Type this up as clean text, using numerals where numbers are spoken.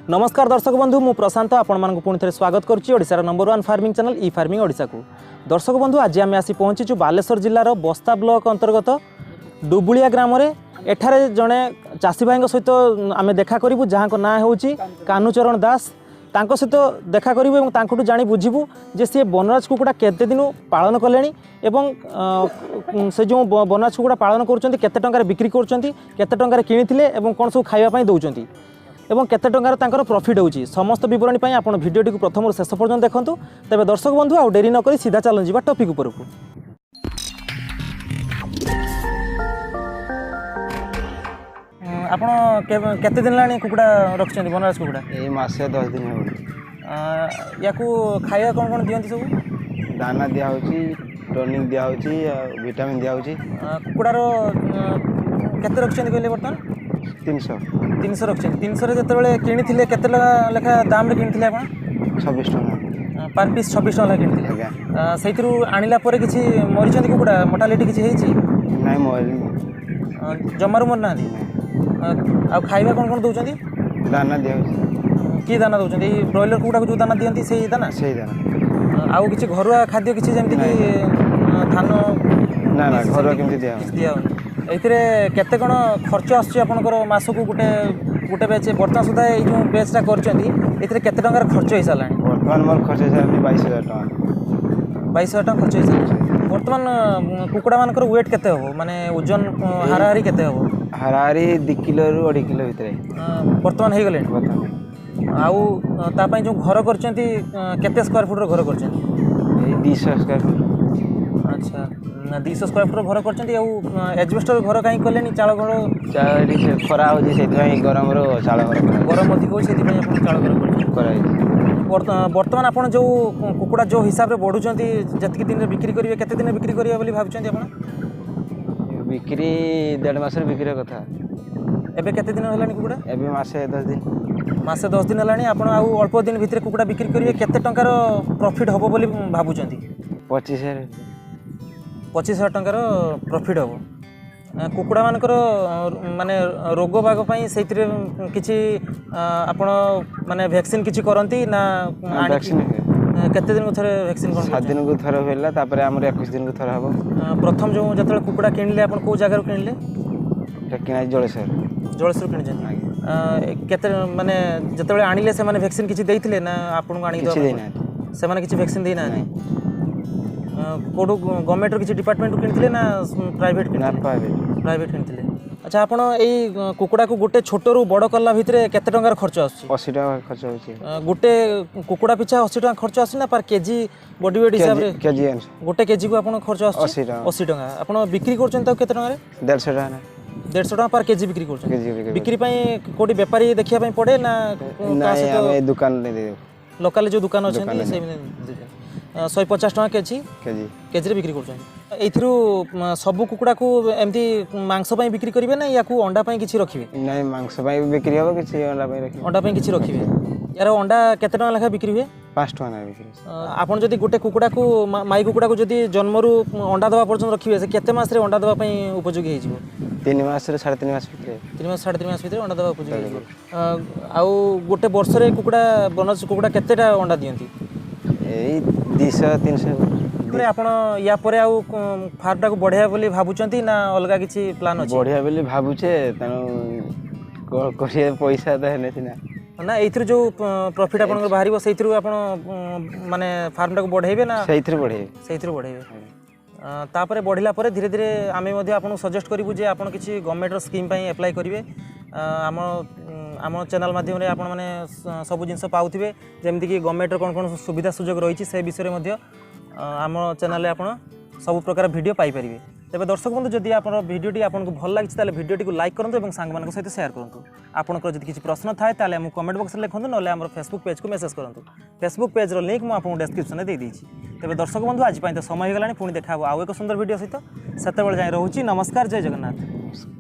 नमस्कार दर्शक बंधु मु प्रशांत आपण मानक पुणी थे स्वागत करुच्ची ओडिशार नंबर 1 फार्मिंग चैनल ई फार्मिंग ओडिशा को। दर्शक बंधु आज आम आसी पहुँचीचु बालेश्वर जिलार बस्ता ब्लॉक अंतर्गत डुबुलिया ग्राम रे एठारे जड़े चाषी भाई सहित आम देखा करूँ जहाँ ना हूँ कान्हूचरण दास तांको सहित देखा करूँ और जानी बुझीबू जे सी बनराज कुकुड़ा केते दिन पालन कले से जो बनराज कुकुड़ा पालन कर बिक्री कर किनी कौन सब खावाई दौरान एवं केते टंकार तांकर प्रॉफिट होची समस्त विवरणी पई आपण वीडियोटी को प्रथम शेष पर्यंत देखंतु। तबे दर्शक बंधु आ डेरी न करी सीधा चलन जीवा टॉपिक ऊपर को। आपण केते दिन लानी कुकुड़ा रखछन बनराज कुकुड़ा? ए मासे 10 दिन हो। याकू खाया कोन कोन दियंती सब? दाना दिया होची, टॉनिक दिया होची, विटामिन दिया होची। कुकुड़ारो केते रखछन कहले बर्तन? 300 रखछन। 300 रे जतबेले किनिथिले केते लेखा दाम रे किनिथिले आपण? 26 टका पर पीस 26 टका किनिथिले। सेइथरु आनिला परे किछि मरिचंती कुकुड़ा मोर्टालिटी किछि हेछि? नाही मोर जमारु मर नादी। आ खाइबा कोन कोन दउचंती? दाना दिया होची। की दाना दउचंती? ब्रॉयलर कुकुड़ा को जो दाना दियंती सेही दाना? सेही दाना। आउ किछि घरुआ खाद्य किछि जेमति कि धान ना ना घरुआ केमति दिया हो? एथिरे केते कोन खर्च आछी आपनकर मासको गुटे बेच बर्तन सुधा ए जो बेचटा करचंती एथिरे केते टंकार खर्च होई सालानी? वर्तमान मोर खर्च है 22000 टका। 22000 टका खर्च होई सालानी। वर्तमान कुकुड़ा मानकर वेट केते हो माने ओजन हाराहारी केते हो? हाराहारी 2 किलो रु 2.5 किलो भितरे वर्तमान हे गले। आउ ता पई जो घर करचंती केते स्क्वायर फुट रो घर करचंती? ए 200 स्क्वायर फुट। अच्छा 200 स्क्वायर फुट घर करचंती। आ एजबेस्टर घर काई कलेनी? चाळ घर खरा हो गरम रो चाळ घर गरम अधिक हो सेति पई आपण चाळ घर कर। वर्तमान आपण जो कुकुड़ा जो हिसाब रे बढ़ुचंती जतकी दिन रे बिक्री करिवे केते दिन रे बिक्री करिवे बोली भाबचंती आपण? बिक्री 1.5 मास रे बिक्री कथा। एबे केते दिन हलानी कुकुड़ा? एबे मासे 10 दिन। मासे 10 दिन हलानी। आपण आउ अल्प दिन भितरे कुकुड़ा बिक्री करिवे केते टंकार प्रॉफिट होबो बोली भाबुचंती? 25,000 टंकार प्रॉफिट हम। कुकुड़ा मानकर माने रोग बाग पई सेतिरे किछि आपण माने वैक्सीन किछि करंती ना? वैक्सीन केते दिन को थरे वैक्सीन कोन? 7 दिन को थरे होइला तापर हमर 21 दिन को थरे हबो। प्रथम जो जतले कुकुड़ा किनले आपण को जगह रो किनले? टेकिना जळेसर किन जन केते माने जतले आनिले से माने वैक्सीन किछि देइथिले ना आपण को आनि दो? किछि देना से माने किछि वैक्सीन देना नहीं। कोडो गवर्नमेंट रो किछि डिपार्टमेंट को किनथिले ना प्राइवेट प्राइवेट किनथिले? अच्छा आपण एई कुकुड़ा को गुटे छोटो रु बड़ कल्ला भितरे केते टंकार खर्च आछि? 80 टका खर्च होछि। गुटे कुकुड़ा पिछा 80 टका खर्च आछि ना पर केजी बॉडी वेट हिसाब रे? केजी गुटे केजी को आपण खर्च आछि 80 टका। आपण बिक्री करछन त केते टका रे? 150 टका ना 150 टका पर केजी बिक्री करछन। बिक्री पई कोडी व्यापारी देखिया पई पड़े ना? नाही हम दुकान ले दे लोकल जो दुकान अछि से 150 टका केजी रे बिक्री करछन। एथिरु सब कुकुड़ा को एमती मांस पई बिक्री करिवे ना या को अंडा पई किछि रखिवे? नाही मांस पई बिक्री होबो किछि अंडा पई रखिवे। अंडा पई किछि रखिवे। यार अंडा केते टका लेखा बिक्री हुए? 5 टका ना बिक्री। आपण जदी गुटे कुकुड़ा को माई कुकुड़ा को जदी जन्मरु अंडा दवा पर्यंत रखिवे से केते मास रे अंडा दवा पई उपयोगी हे जिवो? 3 मास रे 3.5 मास भितरे 3 मास 3.5 मास भितरे अंडा दवा उपयोगी हे जिवो। आउ गुटे वर्ष रे कुकुड़ा बनस कुकुड़ा केतेटा अंडा दियंती? ए 200-300 आपण या परे आउ फार्म टा को बढ़िया बोली भाबुचंती ना अलगा किछि प्लान अछि? बढ़िया बोली भाबुचे तनो करिए पैसा त हेने सिना ना एथिर जो प्रॉफिट आपन बाहरिबो सेथिरु आपण माने फार्म टा को बढ़ाइबे ना? सेथिरु बढ़ाइबे। तापरे बढ़िला परे धीरे धीरे आमे मध्ये आपन सजेस्ट करिवु जे आपन किछि गवर्नमेंट रो स्कीम पई अप्लाई करिवे। आम चैनल माध्यम रे आपण माने सब जिंस पाउथिबे जेमति कि गवर्नमेंट रो कोन कोन सुविधा सुयोग रहिछि से विषय रे मध्ये आम चैनल रे आपण सब प्रकार वीडियो पाई परिबे। तेबे दर्शक बंधु जदि आपण वीडियोटी आपनको भल लागि ताले वीडियोटी को लाइक करंतु एवं सांग मानक सहित शेयर करंतु। आपनकर जदि किछि प्रश्न थाए ताले हम कमेंट बॉक्स रे लिखंतु नले हमर फेसबुक पेज को मेसेज करंतु। फेसबुक पेज रो लिंक मु आपन डिस्क्रिप्शन रे दे दैछि। तेबे दर्शक बंधु आज पई तो समय हो गलानी पुणी देखाबो आउ एक सुंदर वीडियो सहित सेते बेले जाय रहूची। नमस्कार, जय जगन्नाथ।